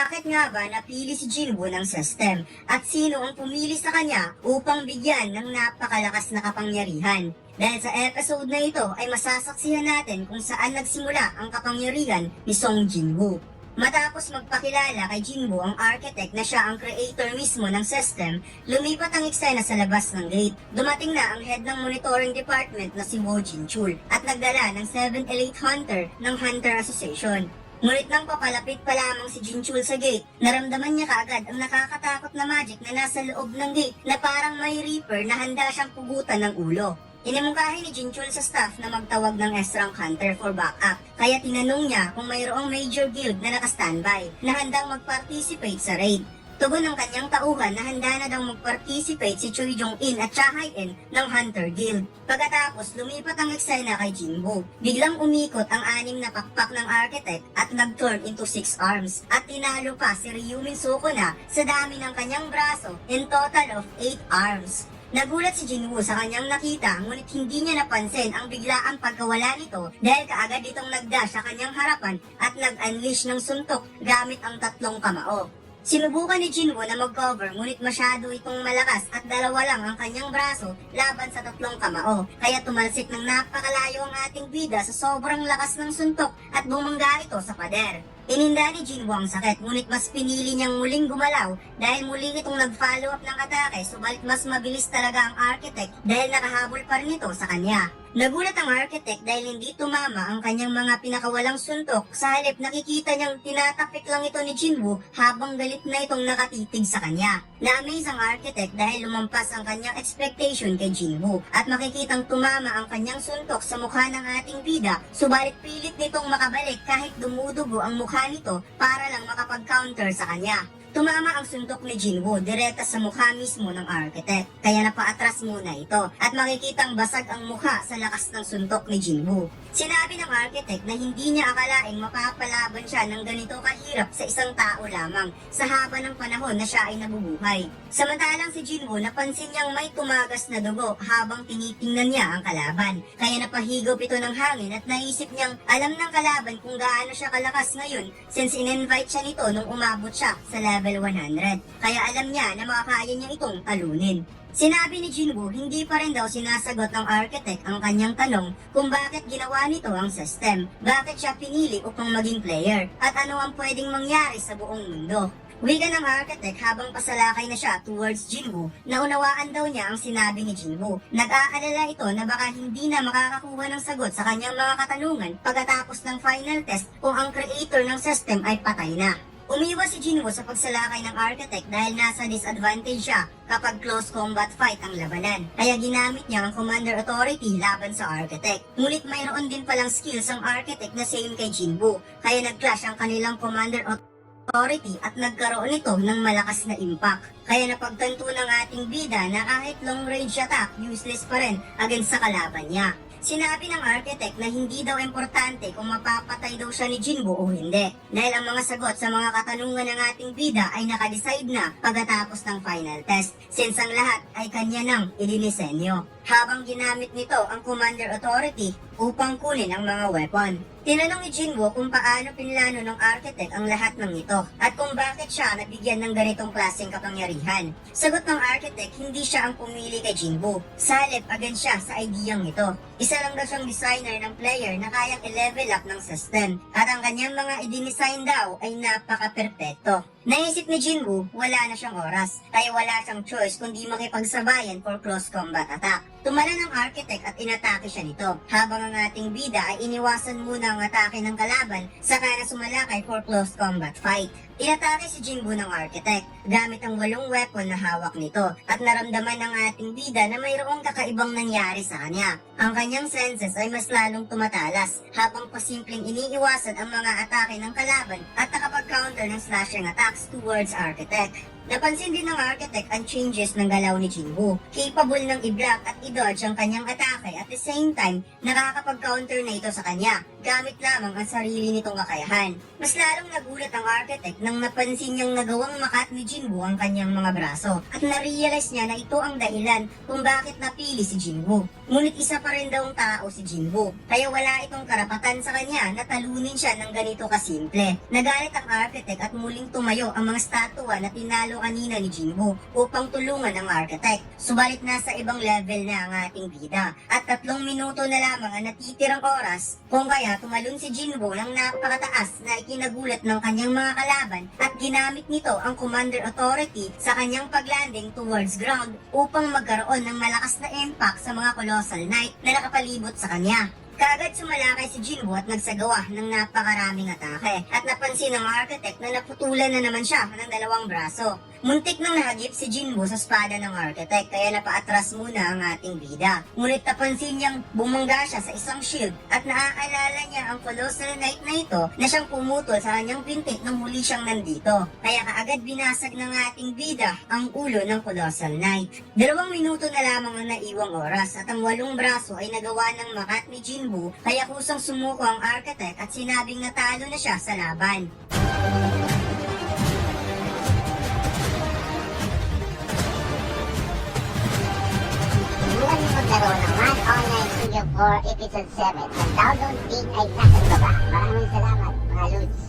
Bakit nga ba napili si Jinwoo ng system? At sino ang pumili sa kanya upang bigyan ng napakalakas na kapangyarihan? Dahil sa episode na ito ay masasaksihan natin kung saan nagsimula ang kapangyarihan ni Song Jinwoo. Matapos magpakilala kay Jinwoo ang architect na siya ang creator mismo ng system, lumipat ang eksena sa labas ng gate. Dumating na ang head ng monitoring department na si Wo Jinchul at nagdala ng 7 elite hunter ng Hunter Association. Ngunit nang papalapit pa lamang si Jinchul sa gate, naramdaman niya kaagad ang nakakatakot na magic na nasa loob ng gate na parang may reaper na handa siyang pugutan ng ulo. Inimungkahi ni Jinchul sa staff na magtawag ng S-rank hunter for backup, kaya tinanong niya kung mayroong major guild na naka-standby na handang mag-participate sa raid. Tugon ng kanyang tauhan na handa na daw mag-participate si Choi Jong-in at Cha Hae-in ng Hunter Guild. Pagkatapos, lumipat ang eksena kay Jinwoo. Biglang umikot ang 6 na pakpak ng architect at nag-turn into 6 arms. At tinalo pa si Ryumin Sukuna sa dami ng kanyang braso in total of 8 arms. Nagulat si Jinwoo sa kanyang nakita ngunit hindi niya napansin ang biglaang pagkawala nito dahil kaagad itong nagdash sa kanyang harapan at nag-unleash ng suntok gamit ang 3 kamao. Sinubukan ni Jinwoo na mag-cover ngunit masyado itong malakas at dalawa lang ang kanyang braso laban sa 3 kamao. Kaya tumalsik ng napakalayo ang ating bida sa sobrang lakas ng suntok at bumangga ito sa pader. Ininda ni Jinwoo ang sakit ngunit mas pinili niyang muling gumalaw dahil muli itong nag-follow up ng atake subalit mas mabilis talaga ang architect dahil nakahabol pa rin ito sa kanya. Nagulat ang architect dahil hindi tumama ang kanyang mga pinakawalang suntok, sa halip nakikita niyang tinatapik lang ito ni Jinwoo habang galit na itong nakatitig sa kanya. Na-amaze ang architect dahil lumampas ang kanyang expectation kay Jinwoo at makikitang tumama ang kanyang suntok sa mukha ng ating bida, subalit pilit nitong makabalik kahit dumudugo ang mukha nito para lang makapag-counter sa kanya. Tumama ang suntok ni Jinwoo direkta sa mukha mismo ng architect, kaya napaatras muna ito at makikitang basag ang mukha sa lakas ng suntok ni Jinwoo. Sinabi ng architect na hindi niya akalaing mapapalaban siya ng ganito kahirap sa isang tao lamang sa haba ng panahon na siya ay nabubuhay. Samantalang si Jinwoo napansin niyang may tumagas na dugo habang tinitingnan niya ang kalaban, kaya napahigop ito ng hangin at naisip niyang alam ng kalaban kung gaano siya kalakas ngayon since in-invite siya nito nung umabot siya sa level 100, kaya alam niya na makakaya niya itong talunin. Sinabi ni Jinwoo hindi pa rin daw sinasagot ng architect ang kanyang tanong kung bakit ginawa nito ang system, bakit siya pinili upang maging player, at ano ang pwedeng mangyari sa buong mundo. Wika ng architect habang pasalakay na siya towards Jinwoo, naunawaan daw niya ang sinabi ni Jinwoo. Nag-aalala ito na baka hindi na makakakuha ng sagot sa kanyang mga katanungan pagkatapos ng final test kung ang creator ng system ay patay na. Umiwas si Jinwoo sa pagsalakay ng architect dahil nasa disadvantage siya kapag close combat fight ang labanan. Kaya ginamit niya ang commander authority laban sa architect. Ngunit mayroon din palang skills ang architect na same kay Jinwoo, kaya nag-clash ang kanilang commander authority at nagkaroon ito ng malakas na impact. Kaya napagtanto ng ating bida na kahit long range attack, useless pa rin against sa kalaban niya. Sinabi ng architect na hindi daw importante kung mapapatay daw siya ni Jinwoo o hindi, dahil ang mga sagot sa mga katanungan ng ating bida ay nakadecide na pagkatapos ng final test, since ang lahat ay kanya nang idinisenyo. Habang ginamit nito ang commander authority upang kunin ang mga weapon. Tinanong ni Jinwoo kung paano pinlano ng architect ang lahat ng ito at kung bakit siya nabigyan ng ganitong klaseng kapangyarihan. Sagot ng architect, hindi siya ang pumili kay Jinwoo. Salip against siya sa ideyang ito. Isa lang daw siyang designer ng player na kayang i-level up ng system at ang kanyang mga i-design daw ay napaka-perpekto. Naisip ni Jinwoo, wala na siyang oras, kaya wala siyang choice kundi makipagsabayan for close combat attack. Tumala ng architect at inatake siya nito, habang ang ating bida ay iniwasan muna ang atake ng kalaban saka na sumalakay for close combat fight. Inatake si Jinwoo ng architect gamit ang 8 weapon na hawak nito at naramdaman ng ating bida na mayroong kakaibang nangyari sa kanya. Ang kanyang senses ay mas lalong tumatalas habang pasimpleng iniiwasan ang mga atake ng kalaban at nakapag-counter ng slashing attacks towards architect. Napansin din ng architect ang changes ng galaw ni Jinwoo. Capable ng i-block at i-dodge ang kanyang atake at the same time, nakakapag-counter na ito sa kanya, gamit lamang ang sarili nitong kakayahan. Mas lalong nagulat ang architect nang napansin niyang nagawang makat ni Jinwoo ang kanyang mga braso at na-realize niya na ito ang dahilan kung bakit napili si Jinwoo. Ngunit isa pa rin daw ang tao si Jinwoo, kaya wala itong karapatan sa kanya na talunin siya ng ganito kasimple. Nagalit ang architect at muling tumayo ang mga statua na tinalo kanina ni Jinwoo upang tulungan ang architect. Subalit nasa ibang level na ang ating bida at 3 minuto na lamang ang natitirang oras kung kaya tumalon si Jinwoo ng napakataas na ikinagulat ng kanyang mga kalaban at ginamit nito ang commander authority sa kanyang paglanding towards ground upang magkaroon ng malakas na impact sa mga colossal knight na nakapalibot sa kanya. Kaagad sumalakay si Jinwoo at nagsagawa ng napakaraming atake at napansin ng architect na naputulan na naman siya ng 2 braso. Muntik nang nahagip si Jinwoo sa espada ng architect kaya napaatras muna ang ating bida. Ngunit napansin niyang bumangga siya sa isang shield at naaalala niya ang colossal knight na ito na siyang pumutol sa kanyang binti nang huli siyang nandito. Kaya kaagad binasag ng ating bida ang ulo ng colossal knight. 2 minuto na lamang ang naiwang oras at ang 8 braso ay nagawa ng makat ni Jinwoo kaya kusang sumuko ang architect at sinabing natalo na siya sa laban. Simulan niyo maglaro ng One Online Studio 4 Episode 7. Ang download link ay nasa baba. Maraming salamat, mga Lods.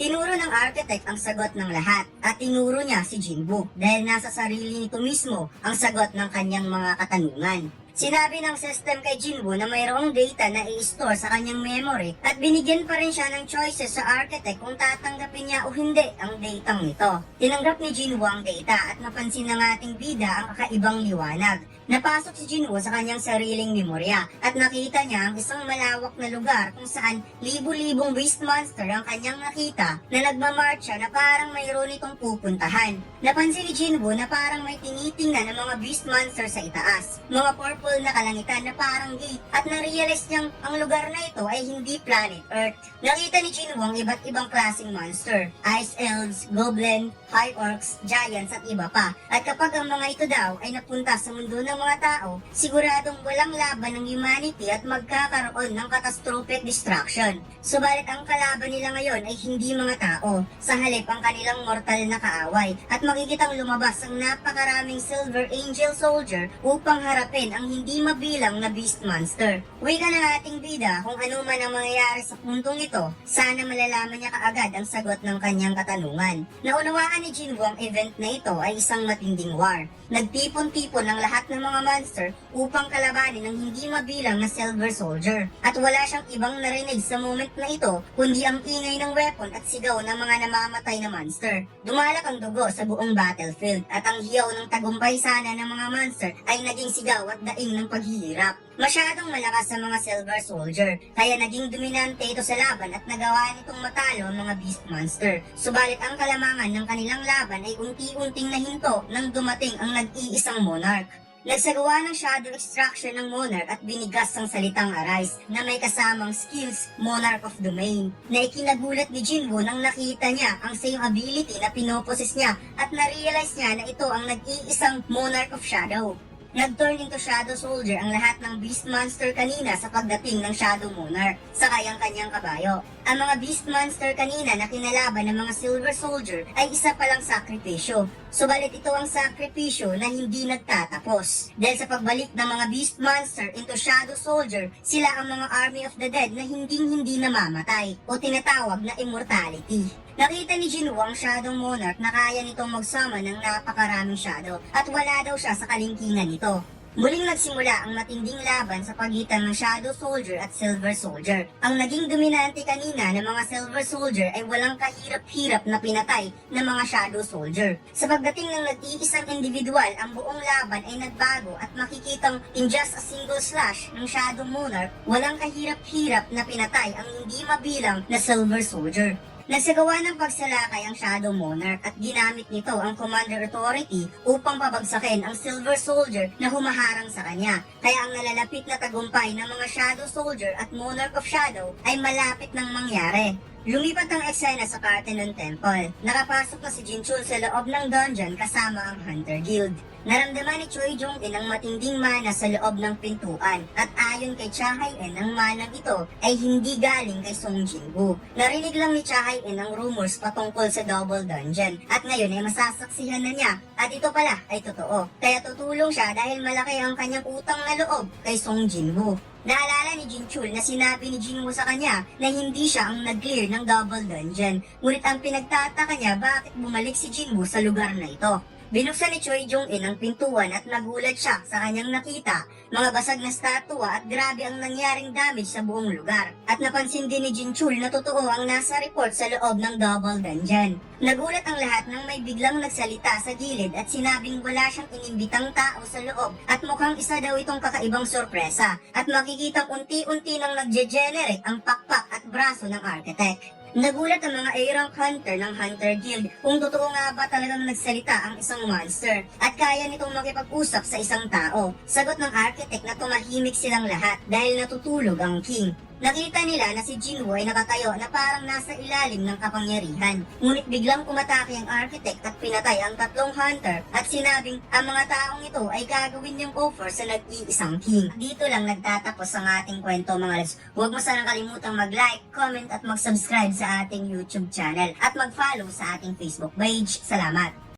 Tinuro ng architect ang sagot ng lahat at tinuro niya si Jinwoo dahil nasa sarili nito mismo ang sagot ng kanyang mga katanungan. Sinabi ng system kay Jinwoo na mayroong data na i-store sa kanyang memory at binigyan pa rin siya ng choices sa architect kung tatanggapin niya o hindi ang datang ito. Tinanggap ni Jinwoo ang data at napansin ng ating bida ang kakaibang liwanag. Napasok si Jinwoo sa kanyang sariling memorya at nakita niya ang isang malawak na lugar kung saan libu-libong beast monster ang kanyang nakita na nagmamarcha na parang mayroon itong pupuntahan. Napansin ni Jinwoo na parang may tinitingnan ng mga beast monster sa itaas, mga purple na kalangitan na parang gate at na-realize niyang ang lugar na ito ay hindi planet Earth. Nakita ni Jinwoo ang iba't ibang klaseng monster, ice elves, goblin, high orcs, giants at iba pa. At kapag ang mga ito daw ay napunta sa mundo ng mga tao, siguradong walang laban ng humanity at magkakaroon ng catastrophic destruction. Subalit ang kalaban nila ngayon ay hindi mga tao, sa halip ang kanilang mortal na kaaway at makikitang lumabas ang napakaraming silver angel soldier upang harapin ang hindi mabilang na beast monster. Wika ng ating bida kung ano man ang mangyayari sa puntong ito, sana malalaman niya kaagad ang sagot ng kanyang katanungan. Naunawaan ni Jinwoo ang event na ito ay isang matinding war. Nagtipon-tipon ang lahat ng mga monster upang kalabanin ang hindi mabilang na silver soldier. At wala siyang ibang narinig sa moment na ito kundi ang ingay ng weapon at sigaw ng mga namamatay na monster. Dumalak ang dugo sa buong battlefield at ang hiyaw ng tagumpay sana ng mga monster ay naging sigaw at daing ng paghihirap. Masyadong malakas sa mga silver soldier, kaya naging dominante ito sa laban at nagawa nitong matalo ang mga beast monster. Subalit ang kalamangan ng kanilang laban ay unti-unting nahinto nang dumating ang nag-iisang monarch. Nagsagawa ng shadow extraction ng monarch at binigas ang salitang arise na may kasamang skills monarch of domain na ikinagulat ni Jinwoo nang nakita niya ang same ability na pinoposes niya at na-realize niya na ito ang nag-iisang monarch of shadow. Nag-turn into Shadow Soldier ang lahat ng Beast Monster kanina sa pagdating ng Shadow Monarch, sakay ang kanyang kabayo. Ang mga Beast Monster kanina na kinalaban ng mga Silver Soldier ay isa palang sakripisyo. Subalit ito ang sakripisyo na hindi nagtatapos. Dahil sa pagbalik ng mga Beast Monster into Shadow Soldier, sila ang mga Army of the Dead na hindi namamatay o tinatawag na immortality. Nakita ni Jinwoo ang Shadow Monarch na kaya nitong magsama ng napakaraming shadow at wala daw siya sa kalingkingan nito. Muling nagsimula ang matinding laban sa pagitan ng Shadow Soldier at Silver Soldier. Ang naging dominante kanina ng mga Silver Soldier ay walang kahirap-hirap na pinatay ng mga Shadow Soldier. Sa pagdating ng nag-iisang individual, ang buong laban ay nagbago at makikitang in just a single slash ng Shadow Monarch, walang kahirap-hirap na pinatay ang hindi mabilang na Silver Soldier. Nagsagawa ng pagsalakay ang Shadow Monarch at ginamit nito ang Commander Authority upang pabagsakin ang Silver Soldier na humaharang sa kanya. Kaya ang nalalapit na tagumpay ng mga Shadow Soldier at Monarch of Shadow ay malapit nang mangyari. Lumipat ang eksena sa Parthenon Temple. Nakapasok na si Jinchul sa loob ng dungeon kasama ang Hunter Guild. Naramdaman ni Choi Jong-in ang matinding mana sa loob ng pintuan at ayon kay Cha Hae-in ang manang ito ay hindi galing kay Song Jin-woo. Narinig lang ni Cha Hae-in ang rumors patungkol sa double dungeon at ngayon ay masasaksihan na niya at ito pala ay totoo. Kaya tutulong siya dahil malaki ang kanyang utang na loob kay Song Jin-woo. Naalala ni Jinchul na sinabi ni Jinwoo sa kanya na hindi siya ang nag-clear ng double dungeon. Ngunit ang pinagtataka niya bakit bumalik si Jinwoo sa lugar na ito. Binuksan ni Choi Jong-in ang pintuan at nagulat siya sa kanyang nakita, mga basag na statua at grabe ang nangyaring damage sa buong lugar. At napansin din ni Jinchul na totoo ang nasa report sa loob ng double dungeon. Nagulat ang lahat nang may biglang nagsalita sa gilid at sinabing wala siyang inimbitang tao sa loob at mukhang isa daw itong kakaibang sorpresa at makikitang unti-unti nang nagje-generate ang pakpak at braso ng architect. Nagulat ang mga A-rank hunter ng Hunter Guild kung totoo nga ba talagang nagsalita ang isang monster at kaya nitong makipag-usap sa isang tao. Sagot ng architect na tumahimik silang lahat dahil natutulog ang king. Nakita nila na si Jinwoo ay nakatayo na parang nasa ilalim ng kapangyarihan. Ngunit biglang umatake ang architect at pinatay ang tatlong hunter at sinabing ang mga taong ito ay gagawin niyang offer sa nag-iisang king. Dito lang nagtatapos ang ating kwento mga lods. Huwag mo sanang kalimutang mag-like, comment at mag-subscribe sa ating YouTube channel at mag-follow sa ating Facebook page. Salamat!